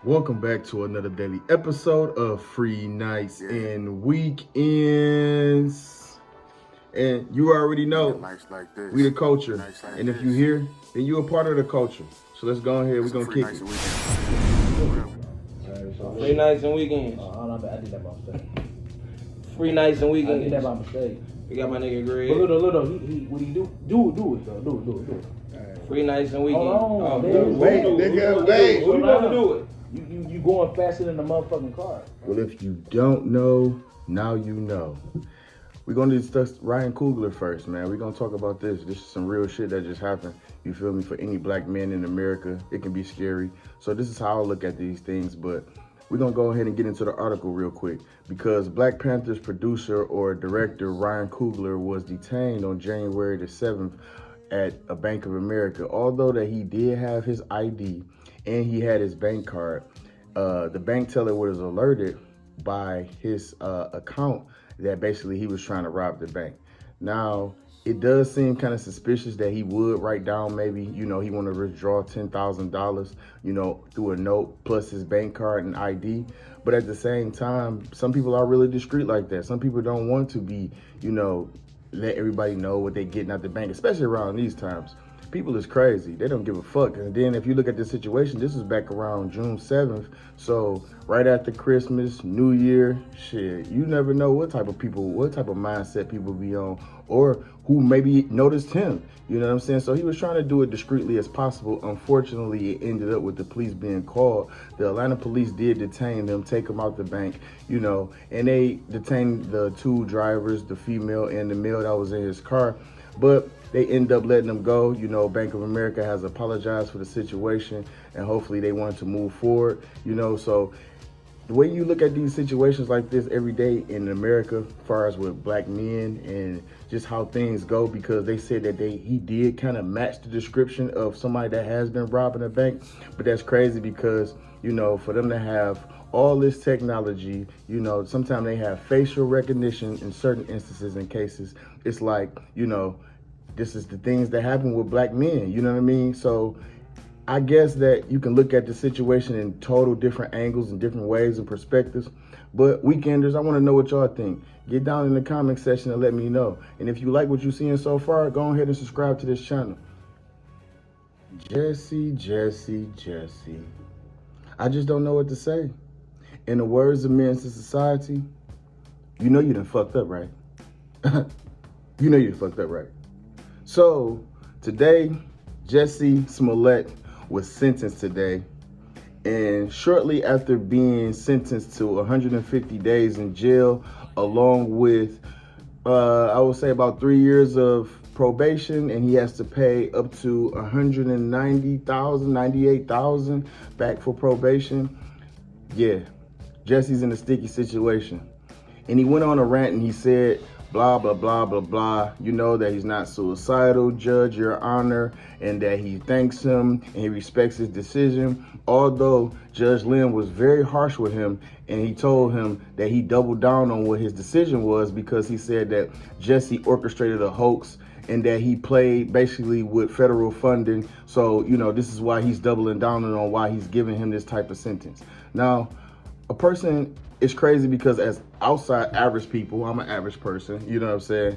Welcome back to another daily episode of Free Nights and Weekends. And you already know, we the culture. And if you here, then you a part of the culture. So let's go ahead, we're gonna kick it. Free nights and weekends. I did that by mistake. Free nights and I did weekends. that by mistake. We got my nigga Greg. But little, he what he do? Do it though. Do it. Free nights and weekends. Hold on, Wait, nigga, wait. Who you gonna do it? You going faster than the motherfucking car. Well, if you don't know, now you know. We're gonna discuss Ryan Coogler first, man. We're gonna talk about this. This is some real shit that just happened. You feel me? For any black man in America, it can be scary. So this is how I look at these things, but we're gonna go ahead and get into the article real quick because Black Panther's producer or director Ryan Coogler was detained on January the 7th at a Bank of America. Although that he did have his ID and he had his bank card, the bank teller was alerted by his account that basically he was trying to rob the bank. Now, it does seem kind of suspicious that he would write down maybe, he want to withdraw $10,000, through a note plus his bank card and ID. But at the same time, some people are really discreet like that. Some people don't want to be, let everybody know what they're getting out the bank, especially around these times. People is crazy. They don't give a fuck. And then if you look at this situation, this was back around June 7th. So right after Christmas, New Year, shit, you never know what type of mindset people be on or who maybe noticed him. You know what I'm saying? So he was trying to do it discreetly as possible. Unfortunately, it ended up with the police being called. The Atlanta police did detain them, take them out the bank, and they detained the two drivers, the female and the male that was in his car. But they end up letting them go. Bank of America has apologized for the situation and hopefully they want to move forward. So the way you look at these situations like this every day in America, as far as with black men and just how things go, because they said that he did kind of match the description of somebody that has been robbing a bank. But that's crazy because, for them to have all this technology, sometimes they have facial recognition in certain instances and cases. It's like, this is the things that happen with black men, you know what I mean? So I guess that you can look at the situation in total different angles and different ways and perspectives. But weekenders, I want to know what y'all think. Get down in the comment section and let me know. And if you like what you're seeing so far, go ahead and subscribe to this channel. Jussie. I just don't know what to say. In the words of Men's Society, you done fucked up, right? You done fucked up, right? So today, Jussie Smollet was sentenced today. And shortly after being sentenced to 150 days in jail, along with, I would say about 3 years of probation, and he has to pay up to $98,000 back for probation. Yeah, Jussie's in a sticky situation. And he went on a rant and he said, blah, blah, blah, blah, blah. That he's not suicidal, Judge, Your Honor, and that he thanks him and he respects his decision. Although Judge Lynn was very harsh with him and he told him that he doubled down on what his decision was because he said that Jussie orchestrated a hoax and that he played basically with federal funding. So, this is why he's doubling down on why he's giving him this type of sentence. Now, a person is crazy because as outside average people, I'm an average person, you know what I'm saying?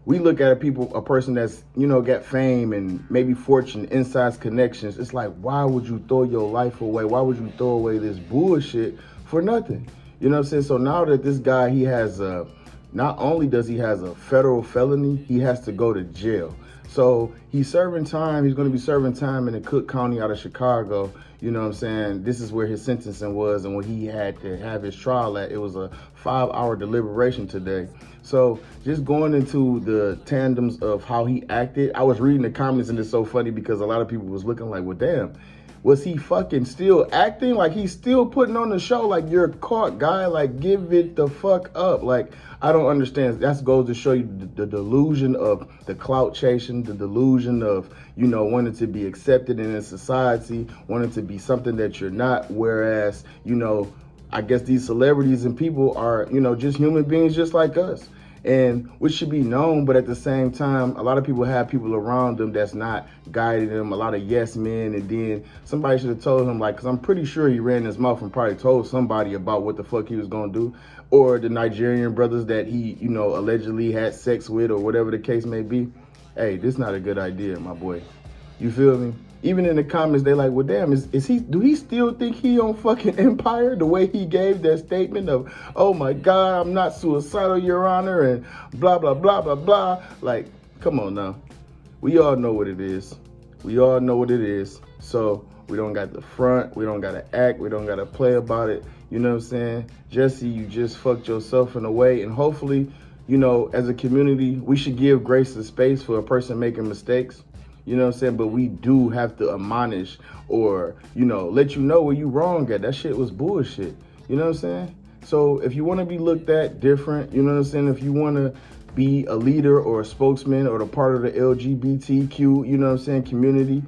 We look at a person that's, got fame and maybe fortune, insides connections. It's like, why would you throw your life away? Why would you throw away this bullshit for nothing? You know what I'm saying? So now that this guy, he has not only does he has a federal felony, he has to go to jail. So he's serving time. He's going to be serving time in the Cook County out of Chicago. You know what I'm saying? This is where his sentencing was and when he had to have his trial at. It was a 5-hour deliberation today. So just going into the tandems of how he acted, I was reading the comments and it's so funny because a lot of people was looking like, well, damn, was he fucking still acting? Like he's still putting on the show like you're caught, guy. Like give it the fuck up. Like I don't understand. That goes to show you the delusion of the clout chasing, the delusion of, wanting to be accepted in a society, wanting to be something that you're not. Whereas, I guess these celebrities and people are, just human beings just like us. and which should be known, but at the same time, a lot of people have people around them that's not guiding them, a lot of yes men, and then somebody should have told him, like, because I'm pretty sure he ran his mouth and probably told somebody about what the fuck he was going to do, or the Nigerian brothers that he, allegedly had sex with, or whatever the case may be. Hey, this not a good idea, my boy. You feel me? Even in the comments, they like, well, damn, do he still think he on fucking Empire? The way he gave that statement of, oh my God, I'm not suicidal, Your Honor, and blah, blah, blah, blah, blah. Like, come on now. We all know what it is. We all know what it is. So we don't got the front. We don't got to act. We don't got to play about it. You know what I'm saying? Jussie, you just fucked yourself in a way. And hopefully, as a community, we should give grace and space for a person making mistakes. You know what I'm saying? But we do have to admonish or, let you know where you wrong at. That shit was bullshit. You know what I'm saying? So if you want to be looked at different, you know what I'm saying? If you want to be a leader or a spokesman or the part of the LGBTQ, community,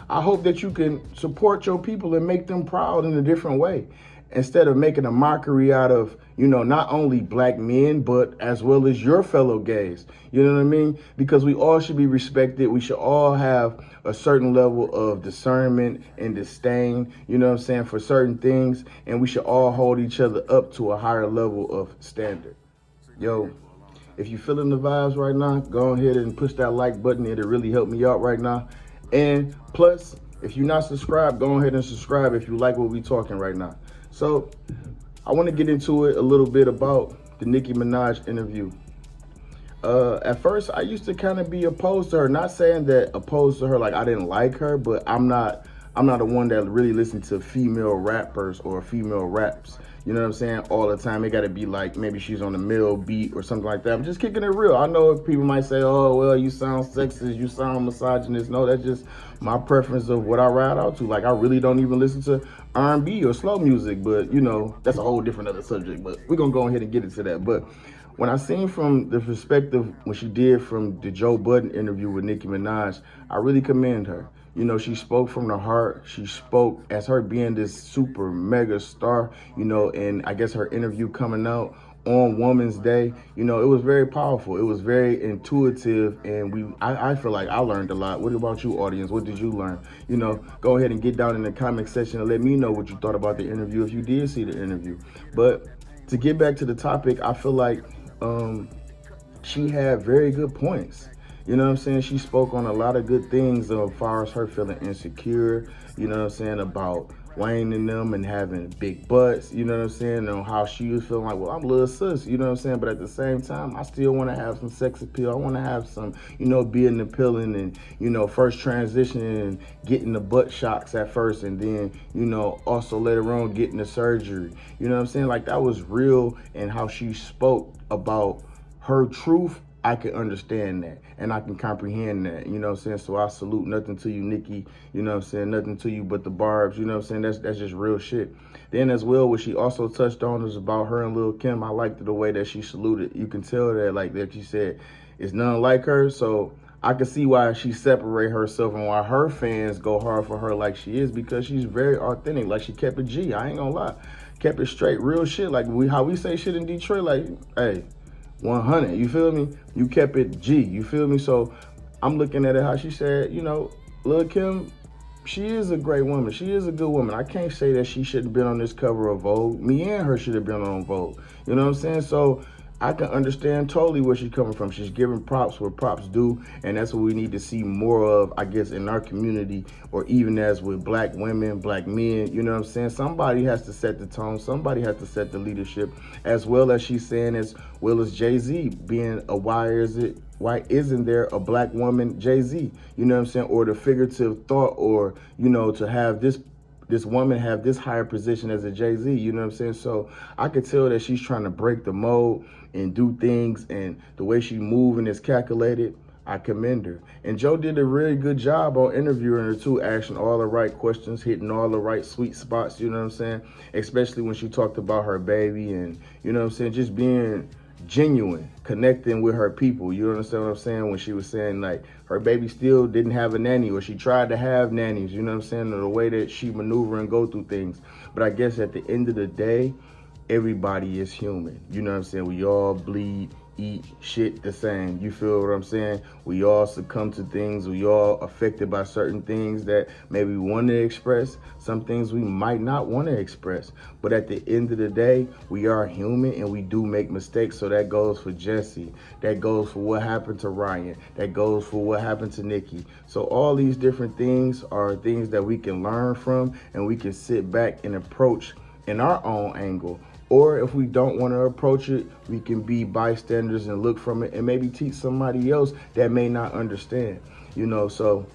I hope that you can support your people and make them proud in a different way. Instead of making a mockery out of, not only black men, but as well as your fellow gays. You know what I mean? Because we all should be respected. We should all have a certain level of discernment and disdain, for certain things. And we should all hold each other up to a higher level of standard. Yo, if you're feeling the vibes right now, go ahead and push that like button. It'll really help me out right now. And plus, if you're not subscribed, go ahead and subscribe if you like what we're talking right now. So I want to get into it a little bit about the Nicki Minaj interview. At first, I used to kind of be opposed to her. Not saying that opposed to her like I didn't like her, but I'm not the one that really listens to female rappers or female raps. You know what I'm saying? All the time. It got to be like maybe she's on a male beat or something like that. I'm just kicking it real. I know people might say, oh, well, you sound sexist, you sound misogynist. No, that's just my preference of what I ride out to. Like, I really don't even listen to R&B or slow music, but, that's a whole different other subject. But we're going to go ahead and get into that. But when I seen from the perspective when she did from the Joe Budden interview with Nicki Minaj, I really commend her. She spoke from the heart. She spoke as her being this super mega star, and I guess her interview coming out on Women's Day, it was very powerful. It was very intuitive, and I feel like I learned a lot. What about you, audience? What did you learn? Go ahead and get down in the comment section and let me know what you thought about the interview if you did see the interview. But to get back to the topic, I feel like she had very good points. You know what I'm saying? She spoke on a lot of good things as far as her feeling insecure, about Wayne and them and having big butts, on how she was feeling like, well, I'm a little sus, but at the same time, I still want to have some sex appeal. I want to have some, being appealing and, first transitioning and getting the butt shots at first and then, also later on getting the surgery. Like that was real, and how she spoke about her truth. I can understand that and I can comprehend that, So I salute nothing to you, Nicki, nothing to you but the barbs, that's just real shit. Then as well, what she also touched on was about her and Lil' Kim. I liked the way that she saluted. You can tell that, like that she said, it's none like her. So I can see why she separate herself and why her fans go hard for her like she is, because she's very authentic. Like she kept it G, I ain't gonna lie. Kept it straight, real shit. Like how we say shit in Detroit, like, hey, 100, you feel me? You kept it G, you feel me? So I'm looking at it how she said, Lil' Kim, she is a great woman. She is a good woman. I can't say that she shouldn't have been on this cover of Vogue. Me and her should have been on Vogue. You know what I'm saying? So I can understand totally where she's coming from. She's giving props where props do, and that's what we need to see more of, I guess, in our community, or even as with black women, black men, you know what I'm saying? Somebody has to set the tone. Somebody has to set the leadership, as well as she's saying, as well as Jay-Z being a why isn't there a black woman Jay-Z? You know what I'm saying? Or the figurative thought, or, to have this woman have this higher position as a Jay-Z, you know what I'm saying? So I could tell that she's trying to break the mold and do things, and the way she move and is calculated, I commend her. And Joe did a really good job on interviewing her too, asking all the right questions, hitting all the right sweet spots, you know what I'm saying? Especially when she talked about her baby and, just being genuine, connecting with her people. You understand what I'm saying? When she was saying like her baby still didn't have a nanny, or she tried to have nannies, you know what I'm saying? Or the way that she maneuver and go through things. But I guess at the end of the day, everybody is human. You know what I'm saying? We all bleed. eat shit the same. You feel what I'm saying? We all succumb to things. We all affected by certain things that maybe we want to express. Some things we might not want to express. But at the end of the day, we are human and we do make mistakes. So that goes for Jussie. That goes for what happened to Ryan. That goes for what happened to Nicki. So all these different things are things that we can learn from and we can sit back and approach in our own angle. Or if we don't want to approach it, we can be bystanders and look from it and maybe teach somebody else that may not understand, you know. So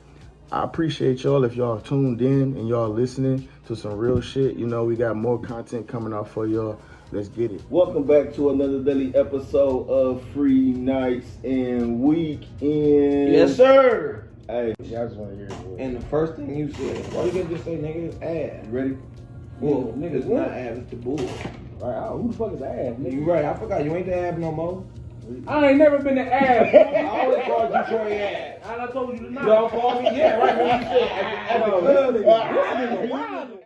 I appreciate y'all if y'all tuned in and y'all listening to some real shit. You know, we got more content coming out for y'all. Let's get it. Welcome back to another daily episode of Free Nights and Weekends. Yes, sir. Hey, I just want to hear it. And the first thing you said, why you gonna just say nigga it's ass? You ready? Well, Niggas niggas what? not ass, it's the bull. Right, who the fuck is ass, nigga? You right, I forgot you ain't the ass no more. I ain't never been the ass. I always called you Trey ass. And I told you to not. You don't call me? Yeah, right, when you said at the club.